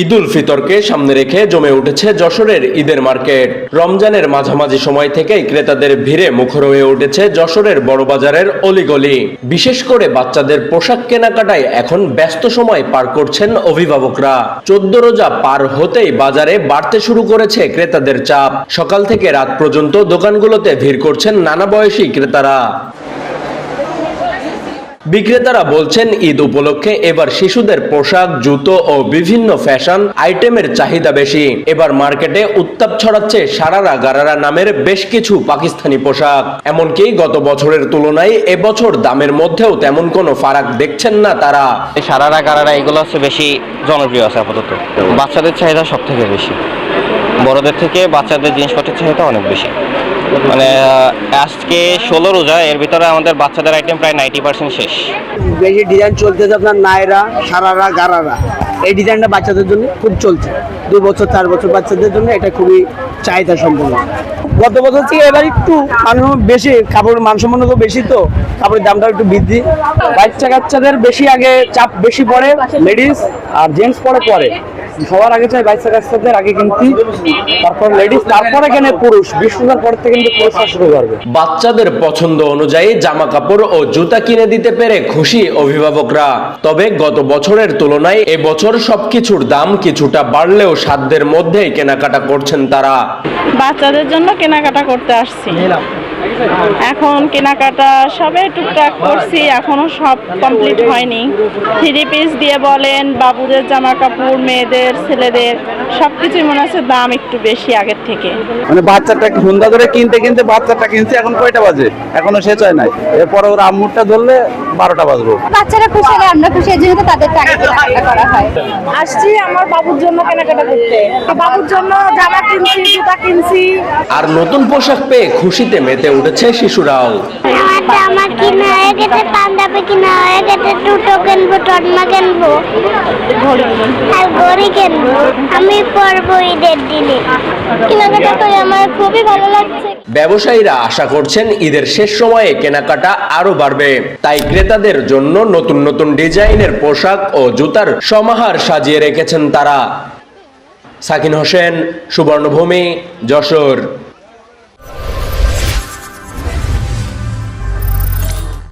ঈদুল ফিতরকে সামনে রেখে জমে উঠেছে যশোরের ঈদের মার্কেট। রমজানের মাঝামাঝি সময় থেকেই ক্রেতাদের ভিড়ে মুখর হয়ে উঠেছে যশোরের বড় বাজারের অলিগলি। বিশেষ করে বাচ্চাদের পোশাক কেনাকাটায় এখন ব্যস্ত সময় পার করছেন অভিভাবকরা। 14 রোজা পার হতেই বাজারে বাড়তে শুরু করেছে ক্রেতাদের চাপ। সকাল থেকে রাত পর্যন্ত দোকানগুলোতে ভিড় করছেন নানা বয়সী ক্রেতারা। বিক্রেতারা বলছেন, ঈদ উপলক্ষে এবার শিশুদের পোশাক, জুতো ও বিভিন্ন ফ্যাশন আইটেমের চাহিদা বেশি। এবার মার্কেটে উত্তাপ ছড়াচ্ছে সারারা গারারা নামের বেশ কিছু পাকিস্তানি পোশাক। এমনকি গত বছরের তুলনায় এবছর দামের মধ্যেও তেমন কোনো ফারাক দেখছেন না তারা। সারারা গারারা এগুলো হচ্ছে বেশি জনপ্রিয় আছে আপাতত। বাচ্চাদের চাহিদা সব থেকে বেশি, বড়দের থেকে বাচ্চাদের জিনিসপত্রের চাহিদা অনেক বেশি। মানে আজকে 16 রোজা, এর ভিতরে আমাদের বাচ্চাদের আইটেম প্রায় 90% শেষ। বেশি ডিজাইন চলতেছে আপনার নায়রা, সারারা, গারারা। এই ডিজাইনটা বাচ্চাদের জন্য খুব চলছে। 2 বছর 4 বছর বাচ্চাদের জন্য এটা খুবই চাহিদা সম্পন্ন। গত বছর থেকে এবার একটু মানুষ বেশি, কাপড়ের মানসম্পন্ন তো বেশি, তো কাপড়ের দামটা একটু বৃদ্ধি। বাচ্চা কাচ্চাদের বেশি আগে চাপ বেশি পড়ে, লেডিস আর জেন্টস পরে সবার আগে চাই বাচ্চা কাচ্চাদের আগে কিনতে, তারপর লেডিস, তারপরে কেনে পুরুষ। 20 রোজার পর থেকে কিন্তু পুরুষরা শুরু করবে। বাচ্চাদের পছন্দ অনুযায়ী জামা কাপড় ও জুতা কিনে দিতে পেরে খুশি অভিভাবকরা। তবে গত বছরের তুলনায় এবছর সবকিছুর দাম কিছুটা বাড়লেও সাধ্যের মধ্যেই কেনাকাটা করছেন তারা। বাচ্চাদের জন্য কেনাকাটা করতে আসছি। এখন কেনাকাটা সবে টুকটাক করছি, এখনো সব কমপ্লিট হয়নি। 3 পিস দিয়ে বলেন, বাবুদের জামা কাপড়, মেয়েদের, ছেলেদের সবকিছুই মনে হচ্ছে দাম একটু বেশি আগের থেকে। মানে বাচ্চাটা সন্ধ্যা ধরে কিনতে বাচ্চাটা কিনছে, এখন কয়টা বাজে এখনো শেষ হয় নাই। এরপরে ওরা আম্মুরটা ধরলে 12টা বাজবো। বাচ্চারা খুশি হলে আমরা খুশি, এর জন্য তো তাদের কেনাকাটা করা হয়। আসছি আমার বাবুর জন্য কেনাকাটা করতে, বাবুর জন্য জামা কিনছি, জুতা কিনছি। আর নতুন পোশাক পেয়ে খুশিতে মেতে উঠেছে শিশুরাও। আমার কিনা হয়ে গেছে, পাঞ্জাবি কিনা হয়ে গেছে, দুটো কিনবো, টন্মা কিনবো আর ঘড়ি কিনবো। আমি পরবো ঈদের দিনে। কেনাকাটা করে আমার খুবই ভালো লাগছে। ব্যবসায়ীরা আশা করছেন ঈদের শেষ সময়ে কেনাকাটা আরো বাড়বে। তাই ক্রেতাদের জন্য নতুন নতুন ডিজাইনের পোশাক ও জুতার সমাহার সাজিয়ে রেখেছেন তারা। সাকিন হোসেন, সুবর্ণভূমি, যশোর।